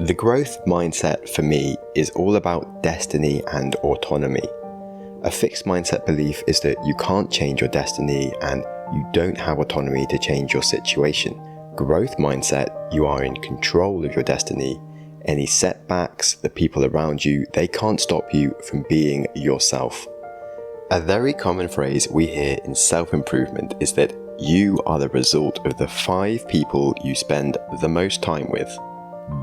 The growth mindset for me is all about destiny and autonomy. A fixed mindset belief is that you can't change your destiny and you don't have autonomy to change your situation. Growth mindset, you are in control of your destiny. Any setbacks, the people around you, they can't stop you from being yourself. A very common phrase we hear in self-improvement is that you are the result of the 5 people you spend the most time with.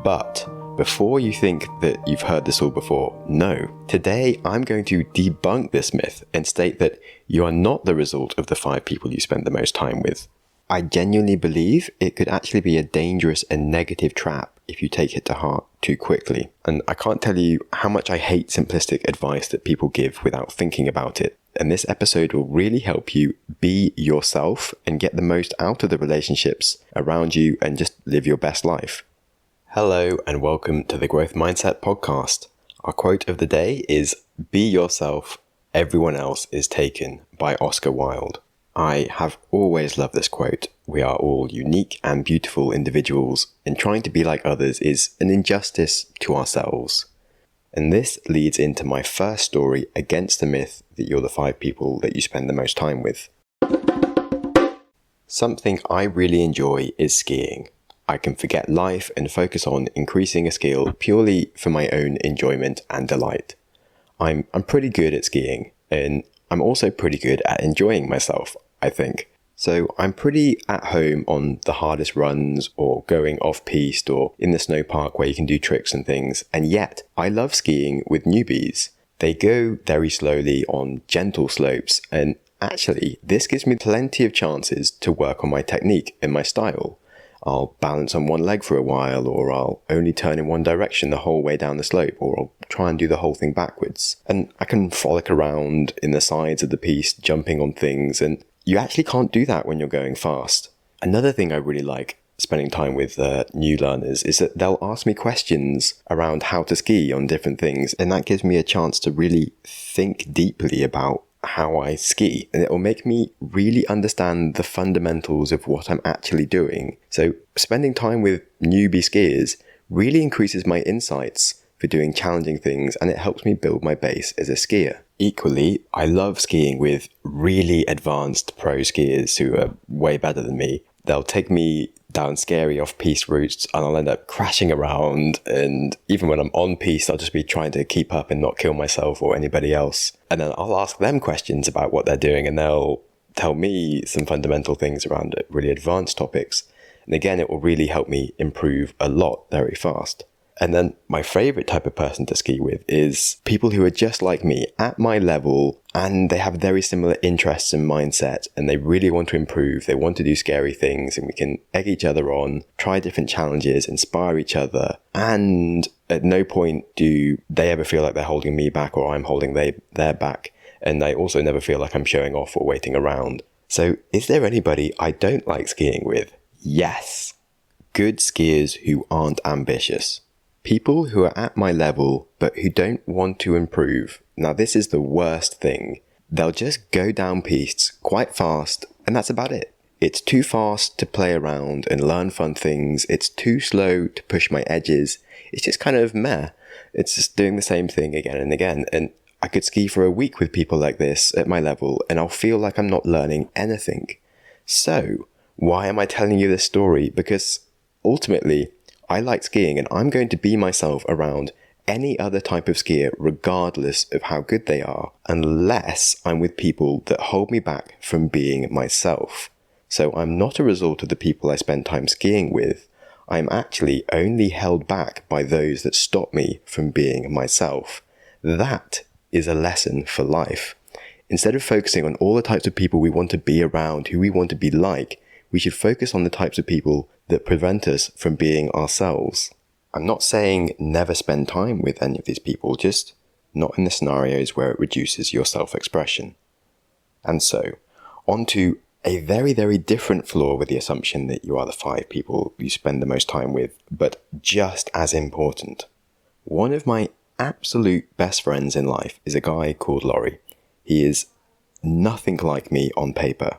But before you think that you've heard this all before, no. Today I'm going to debunk this myth and state that you are not the result of the 5 people you spend the most time with. I genuinely believe it could actually be a dangerous and negative trap if you take it to heart too quickly. And I can't tell you how much I hate simplistic advice that people give without thinking about it. And this episode will really help you be yourself and get the most out of the relationships around you and just live your best life. Hello and welcome to the Growth Mindset Podcast. Our quote of the day is, "Be yourself, everyone else is taken," by Oscar Wilde. I have always loved this quote. We are all unique and beautiful individuals, and trying to be like others is an injustice to ourselves. And this leads into my first story against the myth that you're the 5 people that you spend the most time with. Something I really enjoy is skiing. I can forget life and focus on increasing a skill purely for my own enjoyment and delight. I'm pretty good at skiing, and I'm also pretty good at enjoying myself, I think. So I'm pretty at home on the hardest runs or going off-piste or in the snow park where you can do tricks and things. And yet I love skiing with newbies. They go very slowly on gentle slopes, and actually this gives me plenty of chances to work on my technique and my style. I'll balance on one leg for a while, or I'll only turn in one direction the whole way down the slope, or I'll try and do the whole thing backwards. And I can frolic around in the sides of the piste, jumping on things, and you actually can't do that when you're going fast. Another thing I really like spending time with new learners is that they'll ask me questions around how to ski on different things, and that gives me a chance to really think deeply about how I ski, and it will make me really understand the fundamentals of what I'm actually doing. So spending time with newbie skiers really increases my insights for doing challenging things, and it helps me build my base as a skier. Equally, I love skiing with really advanced pro skiers who are way better than me. They'll take me down scary off-piste routes and I'll end up crashing around, and even when I'm on piste I'll just be trying to keep up and not kill myself or anybody else. And then I'll ask them questions about what they're doing and they'll tell me some fundamental things around really advanced topics. And again, it will really help me improve a lot very fast. And then my favorite type of person to ski with is people who are just like me, at my level, and they have very similar interests and mindset, and they really want to improve. They want to do scary things, and we can egg each other on, try different challenges, inspire each other. And at no point do they ever feel like they're holding me back or I'm holding their back. And I also never feel like I'm showing off or waiting around. So is there anybody I don't like skiing with? Yes. Good skiers who aren't ambitious. People who are at my level, but who don't want to improve. Now, this is the worst thing. They'll just go down pistes quite fast, and that's about it. It's too fast to play around and learn fun things. It's too slow to push my edges. It's just kind of meh. It's just doing the same thing again and again. And I could ski for a week with people like this at my level, and I'll feel like I'm not learning anything. So, why am I telling you this story? Because ultimately, I like skiing, and I'm going to be myself around any other type of skier regardless of how good they are, unless I'm with people that hold me back from being myself. So I'm not a result of the people I spend time skiing with. I'm actually only held back by those that stop me from being myself. That is a lesson for life. Instead of focusing on all the types of people we want to be around, who we want to be like, we should focus on the types of people that prevent us from being ourselves. I'm not saying never spend time with any of these people, just not in the scenarios where it reduces your self-expression. And so, on to a very, very different flaw with the assumption that you are the 5 people you spend the most time with, but just as important. One of my absolute best friends in life is a guy called Laurie. He is nothing like me on paper.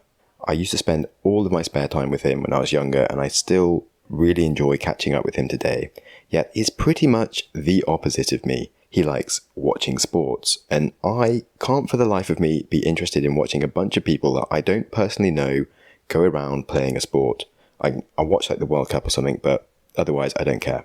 I used to spend all of my spare time with him when I was younger, and I still really enjoy catching up with him today, yet he's pretty much the opposite of me. He likes watching sports, and I can't for the life of me be interested in watching a bunch of people that I don't personally know go around playing a sport. I watch like the World Cup or something, but otherwise I don't care.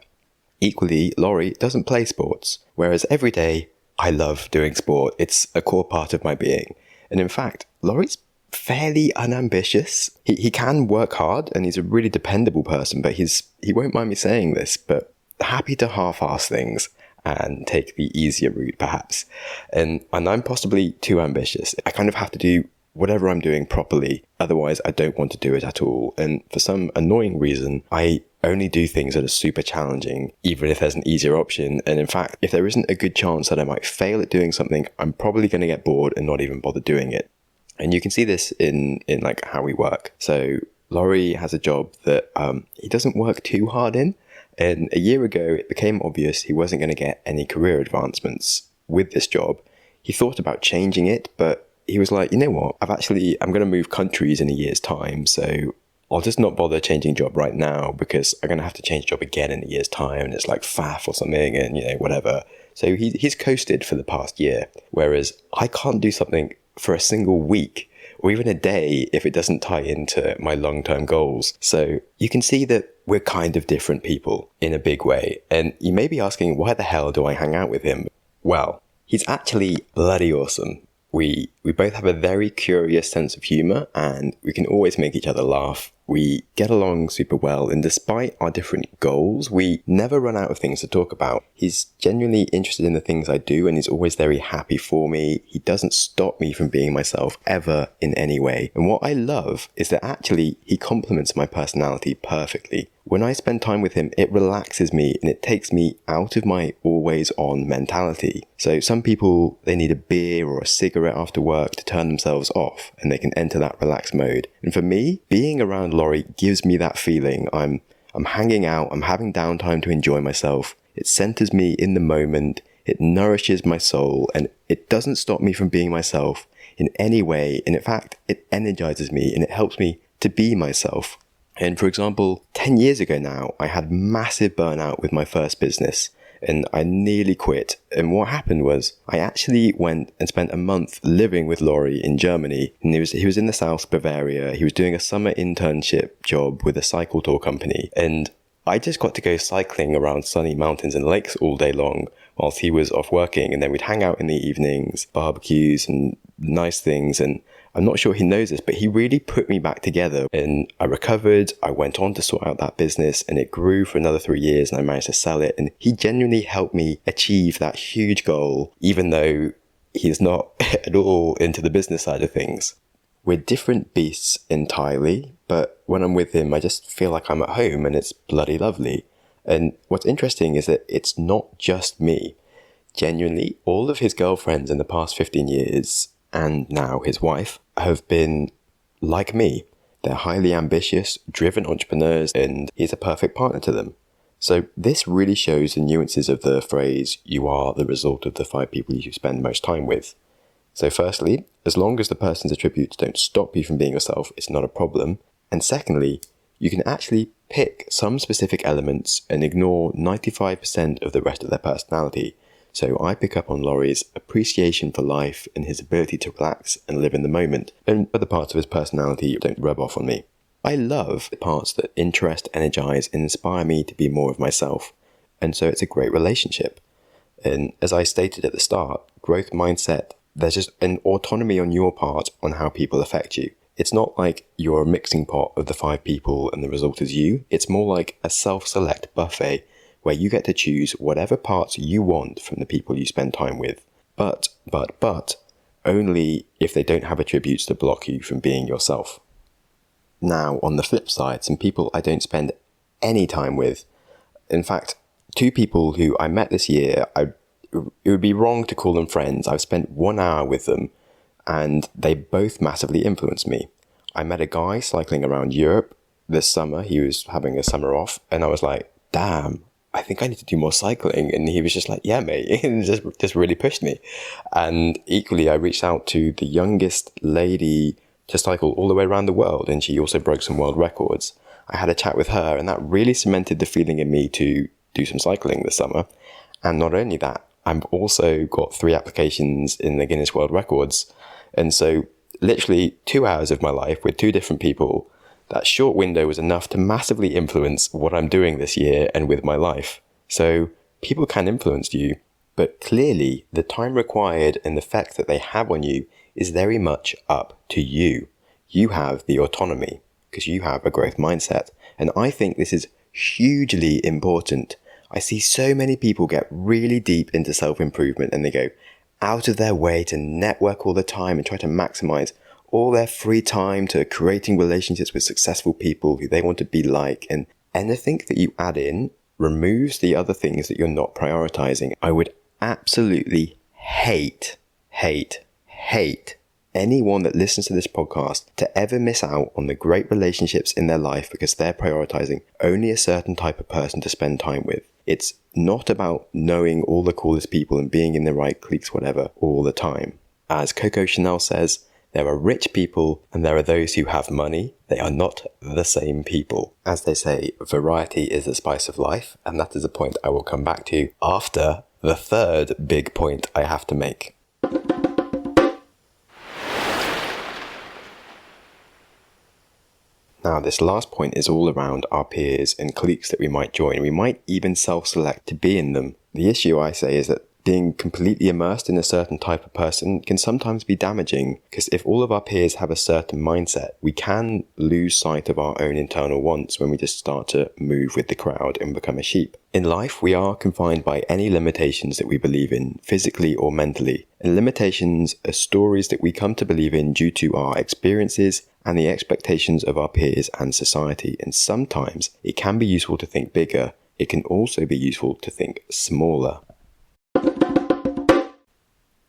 Equally, Laurie doesn't play sports, whereas every day I love doing sport. It's a core part of my being. And in fact, Laurie's fairly unambitious. He can work hard and he's a really dependable person, but he won't mind me saying this, but happy to half-ass things and take the easier route perhaps. And I'm possibly too ambitious. I kind of have to do whatever I'm doing properly, otherwise I don't want to do it at all. And for some annoying reason, I only do things that are super challenging, even if there's an easier option. And in fact, if there isn't a good chance that I might fail at doing something, I'm probably going to get bored and not even bother doing it. And you can see this in like how we work. So Laurie has a job that he doesn't work too hard in. And a year ago, it became obvious he wasn't going to get any career advancements with this job. He thought about changing it, but he was like, you know what, I'm going to move countries in a year's time. So I'll just not bother changing job right now because I'm going to have to change job again in a year's time. And it's like faff or something and, whatever. So he's coasted for the past year. Whereas I can't do something for a single week or even a day if it doesn't tie into my long-term goals. So you can see that we're kind of different people in a big way. And you may be asking, why the hell do I hang out with him? Well, he's actually bloody awesome. We both have a very curious sense of humor and we can always make each other laugh. We get along super well, and despite our different goals, we never run out of things to talk about. He's genuinely interested in the things I do and he's always very happy for me. He doesn't stop me from being myself ever in any way. And what I love is that actually he complements my personality perfectly. When I spend time with him, it relaxes me and it takes me out of my always on mentality. So some people, they need a beer or a cigarette after work to turn themselves off and they can enter that relaxed mode. And for me, being around Laurie gives me that feeling. I'm hanging out, I'm having downtime to enjoy myself. It centers me in the moment, it nourishes my soul, and it doesn't stop me from being myself in any way. And in fact, it energizes me and it helps me to be myself. And for example, 10 years ago now, I had massive burnout with my first business and I nearly quit. And what happened was I actually went and spent a month living with Laurie in Germany. And he was in the South Bavaria. He was doing a summer internship job with a cycle tour company. And I just got to go cycling around sunny mountains and lakes all day long whilst he was off working. And then we'd hang out in the evenings, barbecues and nice things. And I'm not sure he knows this, but he really put me back together and I recovered. I went on to sort out that business and it grew for another 3 years and I managed to sell it. And he genuinely helped me achieve that huge goal, even though he's not at all into the business side of things. We're different beasts entirely, but when I'm with him, I just feel like I'm at home and it's bloody lovely. And what's interesting is that it's not just me. Genuinely, all of his girlfriends in the past 15 years and now his wife have been like me. They're highly ambitious, driven entrepreneurs, and he's a perfect partner to them. So this really shows the nuances of the phrase, you are the result of the 5 people you spend most time with. So firstly, as long as the person's attributes don't stop you from being yourself, it's not a problem. And secondly, you can actually pick some specific elements and ignore 95% of the rest of their personality. So I pick up on Laurie's appreciation for life and his ability to relax and live in the moment, and other parts of his personality don't rub off on me. I love the parts that interest, energize, and inspire me to be more of myself, and so it's a great relationship. And as I stated at the start, growth mindset, there's just an autonomy on your part on how people affect you. It's not like you're a mixing pot of the 5 people and the result is you. It's more like a self-select buffet where you get to choose whatever parts you want from the people you spend time with. But, only if they don't have attributes to block you from being yourself. Now, on the flip side, some people I don't spend any time with. In fact, 2 people who I met this year, it would be wrong to call them friends. I've spent 1 hour with them and they both massively influenced me. I met a guy cycling around Europe this summer. He was having a summer off and I was like, damn, I think I need to do more cycling. And he was just like, yeah, mate, and just really pushed me. And equally, I reached out to the youngest lady to cycle all the way around the world. And she also broke some world records. I had a chat with her, and that really cemented the feeling in me to do some cycling this summer. And not only that, I've also got 3 applications in the Guinness World Records. And so literally 2 hours of my life with 2 different people, that short window was enough to massively influence what I'm doing this year and with my life. So people can influence you, but clearly the time required and the effect that they have on you is very much up to you. You have the autonomy because you have a growth mindset. And I think this is hugely important. I see so many people get really deep into self-improvement and they go out of their way to network all the time and try to maximize all their free time to creating relationships with successful people who they want to be like. And anything that you add in removes the other things that you're not prioritizing. I would absolutely hate anyone that listens to this podcast to ever miss out on the great relationships in their life because they're prioritizing only a certain type of person to spend time with. It's not about knowing all the coolest people and being in the right cliques, whatever, all the time. As Coco Chanel says, there are rich people and there are those who have money. They are not the same people. As they say, variety is the spice of life, and that is a point I will come back to after the third big point I have to make. Now, this last point is all around our peers and cliques that we might join. We might even self-select to be in them. The issue, I say, is that being completely immersed in a certain type of person can sometimes be damaging, because if all of our peers have a certain mindset, we can lose sight of our own internal wants when we just start to move with the crowd and become a sheep. In life, we are confined by any limitations that we believe in, physically or mentally. And limitations are stories that we come to believe in due to our experiences and the expectations of our peers and society. And sometimes it can be useful to think bigger. It can also be useful to think smaller.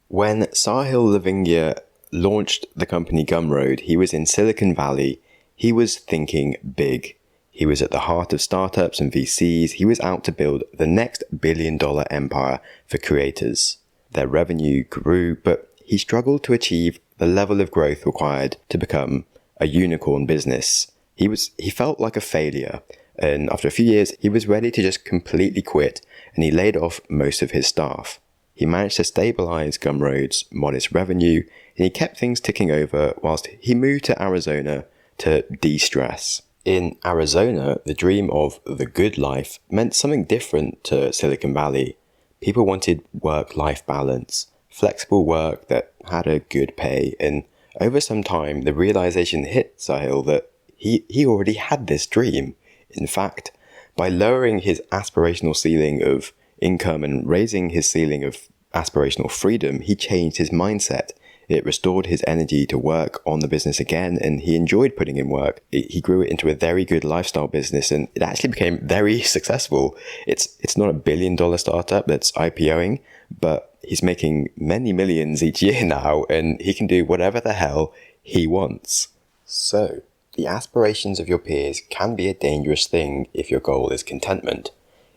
When Sahil Lavingia launched the company GumRoad, he was in Silicon Valley. He was thinking big. He was at the heart of startups and VCs. He was out to build the next billion-dollar empire for creators. Their revenue grew, but he struggled to achieve the level of growth required to become a unicorn business. He felt like a failure, and after a few years, he was ready to just completely quit, and he laid off most of his staff. He managed to stabilize GumRoad's modest revenue, and he kept things ticking over whilst he moved to Arizona to de-stress. In Arizona, the dream of the good life meant something different to Silicon Valley. People wanted work-life balance, flexible work that had a good pay, and over some time, the realization hit Sahil that he already had this dream. In fact, by lowering his aspirational ceiling of income and raising his ceiling of aspirational freedom, he changed his mindset. It restored his energy to work on the business again, and he enjoyed putting in work. He grew it into a very good lifestyle business, and it actually became very successful. It's not a billion-dollar startup that's IPOing, but he's making many millions each year now, and he can do whatever the hell he wants. So, the aspirations of your peers can be a dangerous thing if your goal is contentment.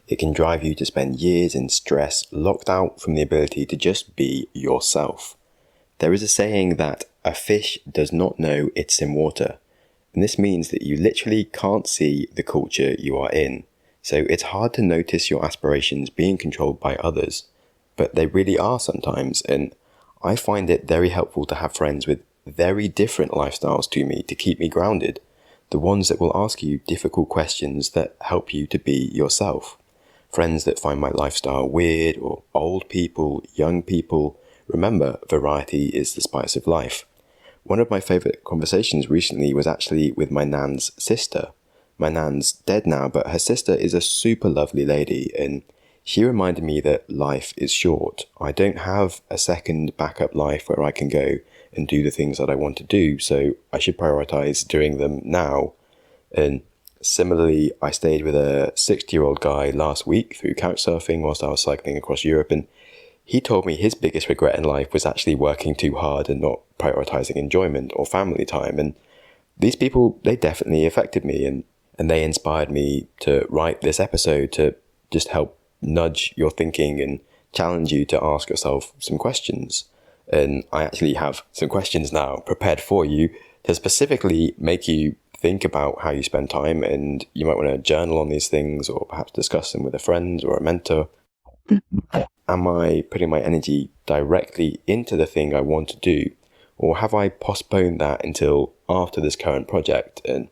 It can drive you to spend years in stress, locked out from the ability to just be yourself. There is a saying that a fish does not know it's in water, and this means that you literally can't see the culture you are in. So it's hard to notice your aspirations being controlled by others, but they really are sometimes, and I find it very helpful to have friends with very different lifestyles to me to keep me grounded, the ones that will ask you difficult questions that help you to be yourself. Friends that find my lifestyle weird, or old people, young people. Remember, variety is the spice of life. One of my favourite conversations recently was actually with my nan's sister. My nan's dead now, but her sister is a super lovely lady, and she reminded me that life is short. I don't have a second backup life where I can go and do the things that I want to do, so I should prioritise doing them now. And similarly, I stayed with a 60-year-old guy last week through couchsurfing whilst I was cycling across Europe, and he told me his biggest regret in life was actually working too hard and not prioritizing enjoyment or family time. And these people, they definitely affected me, and they inspired me to write this episode to just help nudge your thinking and challenge you to ask yourself some questions. And I actually have some questions now prepared for you to specifically make you think about how you spend time, and you might want to journal on these things or perhaps discuss them with a friend or a mentor. Am I putting my energy directly into the thing I want to do, or have I postponed that until after this current project? And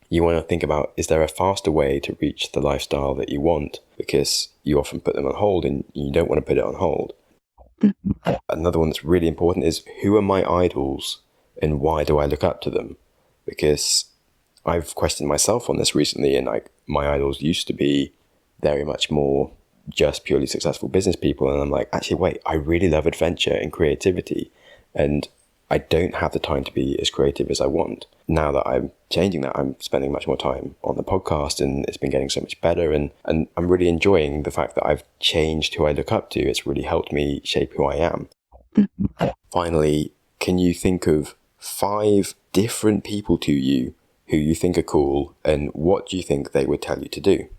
you want to think about, is there a faster way to reach the lifestyle that you want? Because you often put them on hold and you don't want to put it on hold. Another one that's really important is, who are my idols and why do I look up to them? Because I've questioned myself on this recently, and like, my idols used to be very much more just purely successful business people, and I'm like, actually wait, I really love adventure and creativity, and I don't have the time to be as creative as I want. Now that I'm changing that, I'm spending much more time on the podcast, and it's been getting so much better, and I'm really enjoying the fact that I've changed who I look up to. It's really helped me shape who I am. Finally, can you think of 5 different people to you who you think are cool, and what do you think they would tell you to do?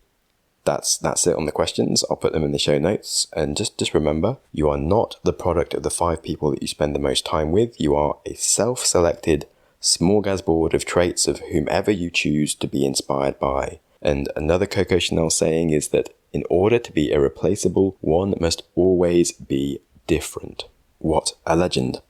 That's it on the questions. I'll put them in the show notes. And just remember, you are not the product of the 5 people that you spend the most time with. You are a self-selected smorgasbord of traits of whomever you choose to be inspired by. And another Coco Chanel saying is that in order to be irreplaceable, one must always be different. What a legend.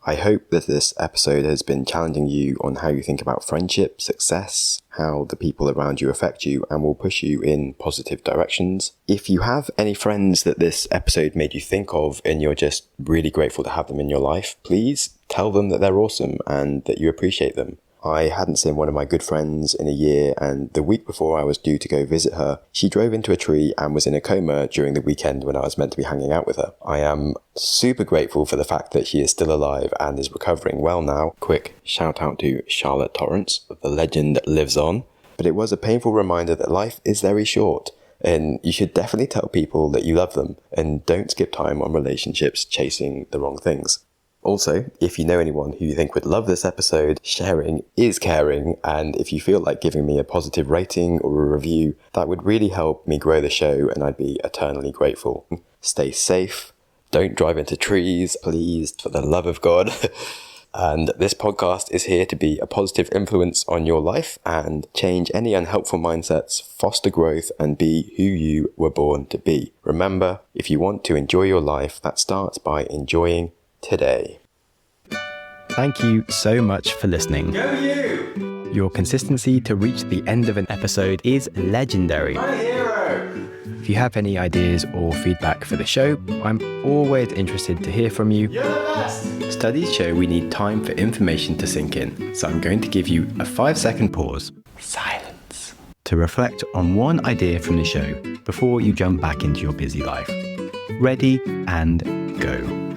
I hope that this episode has been challenging you on how you think about friendship, success, how the people around you affect you, and will push you in positive directions. If you have any friends that this episode made you think of and you're just really grateful to have them in your life, please tell them that they're awesome and that you appreciate them. I hadn't seen one of my good friends in a year, and the week before I was due to go visit her, she drove into a tree and was in a coma during the weekend when I was meant to be hanging out with her. I am super grateful for the fact that she is still alive and is recovering well now. Quick shout out to Charlotte Torrance, the legend lives on. But it was a painful reminder that life is very short, and you should definitely tell people that you love them, and don't skip time on relationships chasing the wrong things. Also, if you know anyone who you think would love this episode, sharing is caring, and if you feel like giving me a positive rating or a review, that would really help me grow the show, and I'd be eternally grateful. Stay safe, don't drive into trees, please, for the love of God. And this podcast is here to be a positive influence on your life and change any unhelpful mindsets, foster growth, and be who you were born to be. Remember, if you want to enjoy your life, that starts by enjoying today. Thank you so much for listening. Go you! Your consistency to reach the end of an episode is legendary. My hero! If you have any ideas or feedback for the show, I'm always interested to hear from you. You're the best! Studies show we need time for information to sink in, so I'm going to give you a 5-second pause, silence, to reflect on one idea from the show before you jump back into your busy life. Ready and go.